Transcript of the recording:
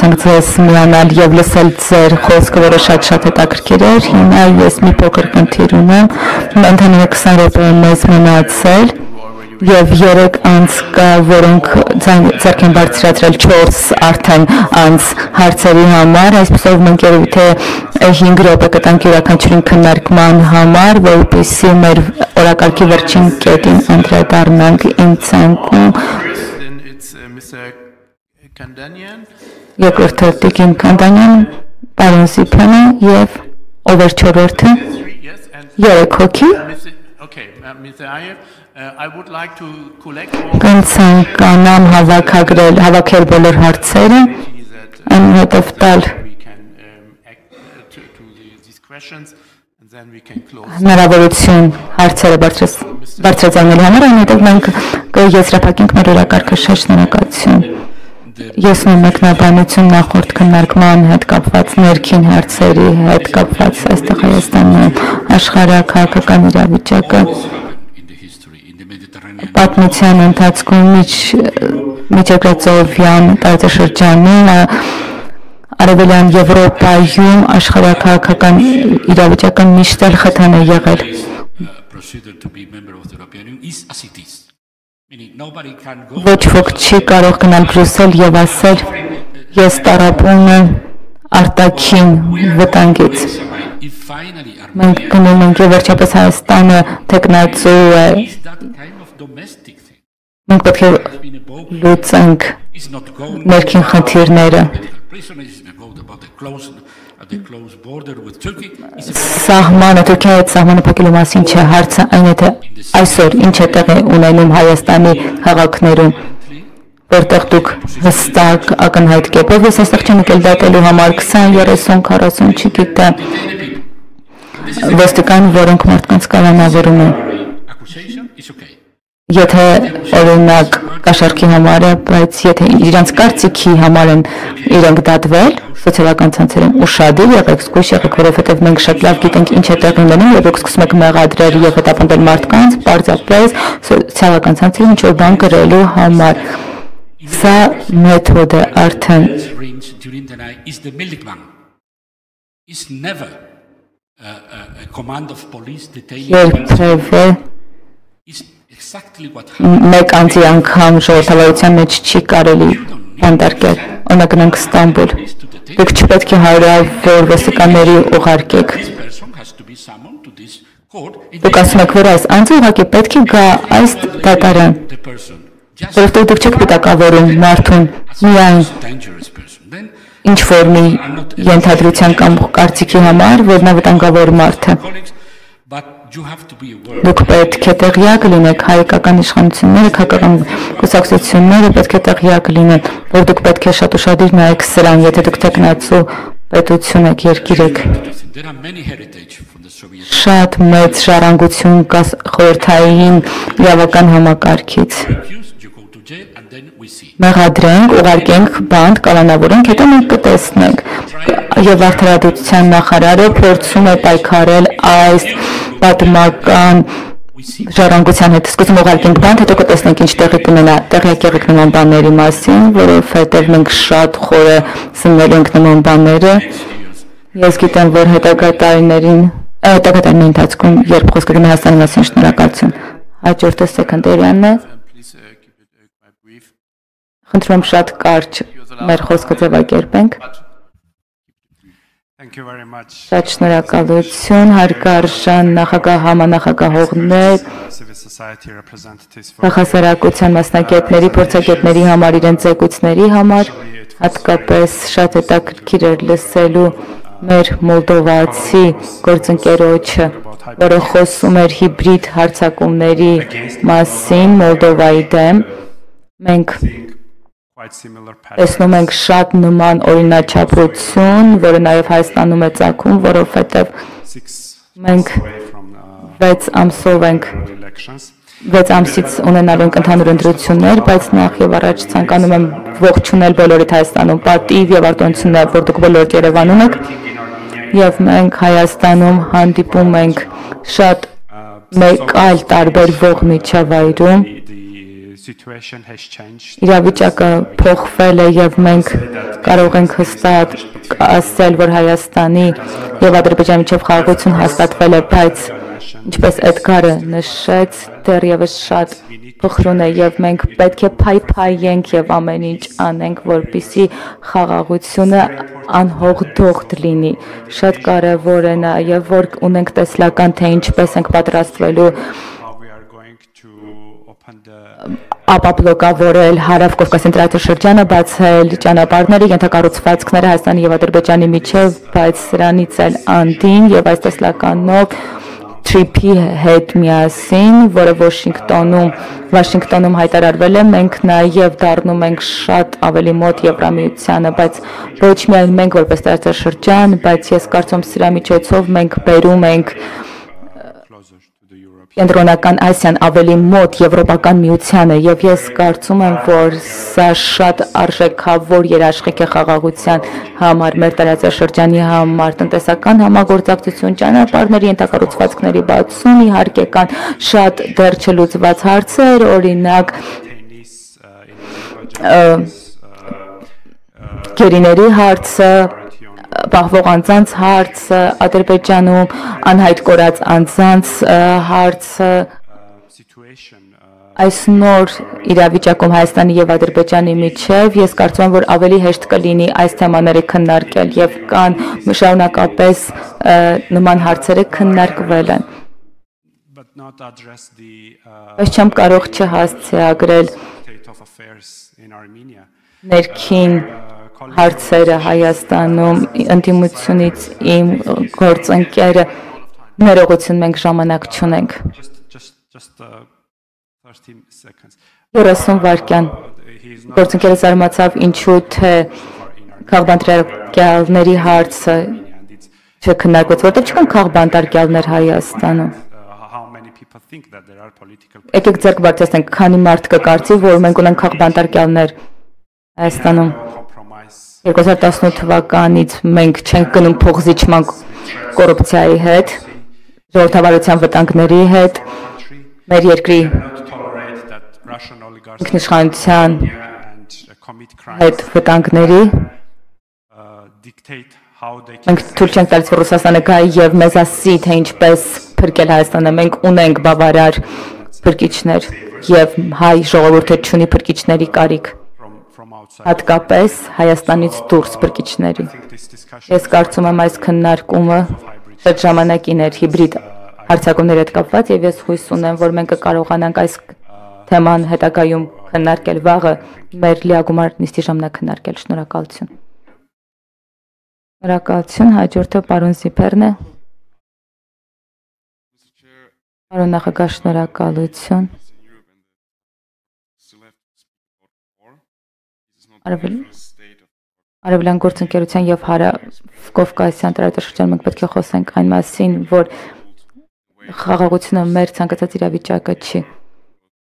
Կկարողացանք ձեզ միանալ եւ լսել ձեր խոսքը, որը շատ հետաքրքիր էր։ Հիմա ես մի փոքր խնդիր ունեմ։ Ընդհանուր 20 րոպե մեզ մնացել եւ 3 անձ կա, որոնք ձեռք են բարձրացրել 4 արդեն անձ հարցերի համար, այսպեսով մենք երևի թե 5 րոպե կտանք յուրաքանչյուրին քննարկման համար, որպեսզի մեր օրակարգի վերջին կետին անդրադառնանք ինձ ցանկում։ Երկրորդը Տիկին Կանդանյան, պարոն Զիփյանը եւ ով էր չորրորդը։ 3 հոգի։ Կցանկանամ հավաքել բոլոր հարցերը, այնուհետև տալ հնարավորություն հարցերը բարձրացնելու համար, այնուհետև մենք կեզրափակենք մեր օրակարգը։ Շնորհակալություն։ Ես մեկնաբանություն նախորդ քննարկման հետ կապված ներքին հարցերի հետ կապված այստեղ Հայաստանում աշխարհաքաղաքական իրավիճակը պատմության ընթացքում միջերկրածովյան տարածաշրջանում Արևելյան Եվրոպայում աշխարհաքաղաքական իրավիճակը միշտ էլ խթան է եղել։ Ոչ ոք չի կարող գնալ Բրյուսել եւ ասել ես տառապում եմ արտաքին վտանգից։ Մենք գնում ենք եւ վերջապես Հայաստանը տեխնացու է։ Մենք պետք է լուծենք ներքին խնդիրները։ Սահմանը Թուրքիայի հետ սահմանը փակելու մասին չէ հարցը, այն է թե այսօր ինչ է տեղի ունենում Հայաստանի քաղաքներում, որտեղ դուք հստակ ակնհայտ կերպով, ես այստեղ չեմ եկել դատելու համար 20, 30, 40, չգիտեմ, ոստիկան, որոնք մարդկանց կալանավորում են։ Եթե օրինակ կաշառքի համար է, բայց եթե իրանց կարծիքի համար են իրենք դատվել, սոցիալական ցանցերում ուշադիր եղեք, զգույշ եղեք, որովհետև մենք շատ լավ գիտենք ինչ է տեղի ունենում, եւ դուք սկսում եք մեղադրել եւ հետապնդել մարդկանց, պարզապես սոցիալական ցանցերում ինչ-որ բան գրելու համար։ Սա մեթոդ է արդեն։ Երբևէ մեկ անձի անգամ ժողովրդավարության մեջ չի կարելի բանդարկել, օրինակ գնանք Ստամբուլ, դուք չպետք է հարյուրավոր ոստիկանների ուղարկեք, դուք ասում եք, որ այս անձը ուղղակի պետք է գա այս դատարան, որովհետև դուք չեք պիտակավորում մարդուն միայն ինչ-որ մի ենթադրության կամ կարծիքի համար, որ նա վտանգավոր մարդ է։ Դուք պետք է տեղյակ լինեք, հայկական իշխանությունները, քաղաքական կուսակցությունները պետք է տեղյակ լինեն, որ դուք պետք է շատ ուշադիր նայեք սրան, եթե դուք տեխնացու պետություն եք, երկիր եք։ Շատ մեծ ժառանգություն կա խորհրդային իրավական համակարգից։ Մեղադրենք, ուղարկենք, բանդ, կալանավորենք, հետո մենք կտեսնենք։ Եվ արդարադատության նախարարը փորձում է պայքարել այս պատմական ժառանգության հետ, սկսում ուղարկենք բանդ, հետո կտեսնենք ինչ տեղի կունենա, տեղյակ եղեք նման բաների մասին, որովհետև մենք շատ խորը սնվել ենք նման բաները։ Ես գիտեմ, որ հետագա տարիների ընթացքում, երբ խոսքը գնա Հայաստանի մասին, շնորհակալություն։ Հաջորդը Սեքանդերյանն է։ Խնդրում շատ կարճ մեր խոսքը ձևակերպենք։ Շատ շնորհակալություն, հարգարժան նախագահ, համանախագահողներ, նախասարակության մասնագետների, փորձագետների համար, իրենց զեկույցների համար, հատկապես շատ հետաքրքիր էր լսելու մեր մոլդովացի գործընկերոջը, որը խոսում էր հիբրիդ հարձակումների մասին Մոլդովայի դեմ։ Մենք տեսնում ենք շատ նման օրինաչափություն, որը նաև Հայաստանում է ծագում, որովհետև մենք 6 ամսից ունենալու ենք ընդհանուր ընտրություններ, բայց նախ եւ առաջ ցանկանում եմ ողջունել բոլորիդ Հայաստանում, պատիվ եւ արտոնություններ, որ դուք բոլորդ Երևանում եք, եւ մենք Հայաստանում հանդիպում ենք շատ մեկ այլ տարբեր ողջ միջավայրում, իրավիճակը փոխվել է եւ մենք կարող ենք հստակ ասել, որ Հայաստանի եւ Ադրբեջանի միջև խաղաղություն հաստատվել է, բայց ինչպես Էդգարը նշեց, դեռևս շատ փխրուն է եւ մենք պետք է փայփայենք եւ ամեն ինչ անենք, որպեսզի խաղաղությունը անհողդողդ լինի։ Շատ կարեւոր է նաեւ, որ ունենք տեսլական, թե ինչպես ենք պատրաստվելու ապապլոկավորել Հարավ Կովկասյան տարածաշրջանը, բացել ճանապարհները, ենթակառուցվածքները Հայաստանի եւ Ադրբեջանի միջև, բայց սրանից էլ անդին եւ այս տեսլականով TRIP-ի հետ միասին, որը Վաշինգտոնում հայտարարվել է, մենք նաեւ դառնում ենք շատ ավելի մոտ Եվրամիությանը, բայց ոչ միայն մենք որպես տարածաշրջան, բայց ես կարծում սրա միջոցով մենք բերում ենք Կենտրոնական Ասիան ավելի մոտ Եվրոպական միությանը եւ ես կարծում եմ, որ սա շատ արժեքավոր երաշխիք է խաղաղության համար, մեր տարածաշրջանի համար, տնտեսական համագործակցություն, ճանապարհների ենթակառուցվածքների բացում, իհարկե կան շատ դեռ չլուծված հարցեր, օրինակ գերիների հարցը, պահվող անձանց հարցը, Ադրբեջանում անհայտ կորած անձանց հարցը, այս նոր իրավիճակում Հայաստանի եւ Ադրբեջանի միջև ես կարծում եմ, որ ավելի հեշտ կլինի այս թեմաները քննարկել եւ կան շարունակապես նման հարցերը քննարկվել են։ Բայց չեմ կարող չհասցեագրել ներքին հարցերը Հայաստանում ընդդիմությունից իմ գործընկերը ներողություն մենք ժամանակ չունենք 30 վայրկյան գործընկերը զարմացավ ինչու թե քաղբանտարկյալների հարցը չքննարկվեց որտեղ չկան քաղբանտարկյալներ Հայաստանում եկեք ձեռք բարձրացնենք քանի մարդ կկարծի որ մենք ունենք քաղբանտարկյալներ Հայաստանում 2018 թվականից մենք չենք գնում փոխզիջման կոռուպցիայի հետ, ժողովրդավարության վտանգների հետ, մեր երկրի ինքնիշխանության հետ վտանգների մենք թույլ չենք տալիս, որ Ռուսաստանը գա եւ մեզ ասի, թե ինչպես փրկել Հայաստանը, մենք ունենք բավարար փրկիչներ եւ հայ ժողովուրդը չունի փրկիչների կարիք հատկապես Հայաստանից դուրս փրկիչների։ Ես կարծում եմ այս քննարկումը շատ ժամանակին էր հիբրիդ հարցակումների հետ կապված եւ ես հույս ունեմ, որ մենք կկարողանանք այս թեման հետագայում քննարկել վաղը մեր լիագումար նիստի ժամանակ քննարկել։ Շնորհակալություն։ Շնորհակալություն, հաջորդը պարոն Զիփերն է։ Պարոն նախագահ, շնորհակալություն։ Արևելյան գործընկերության եւ Հարավ Կովկասյան տարածաշրջանում մենք պետք է խոսենք այն մասին, որ խաղաղությունը մեր ցանկացած իրավիճակը չի։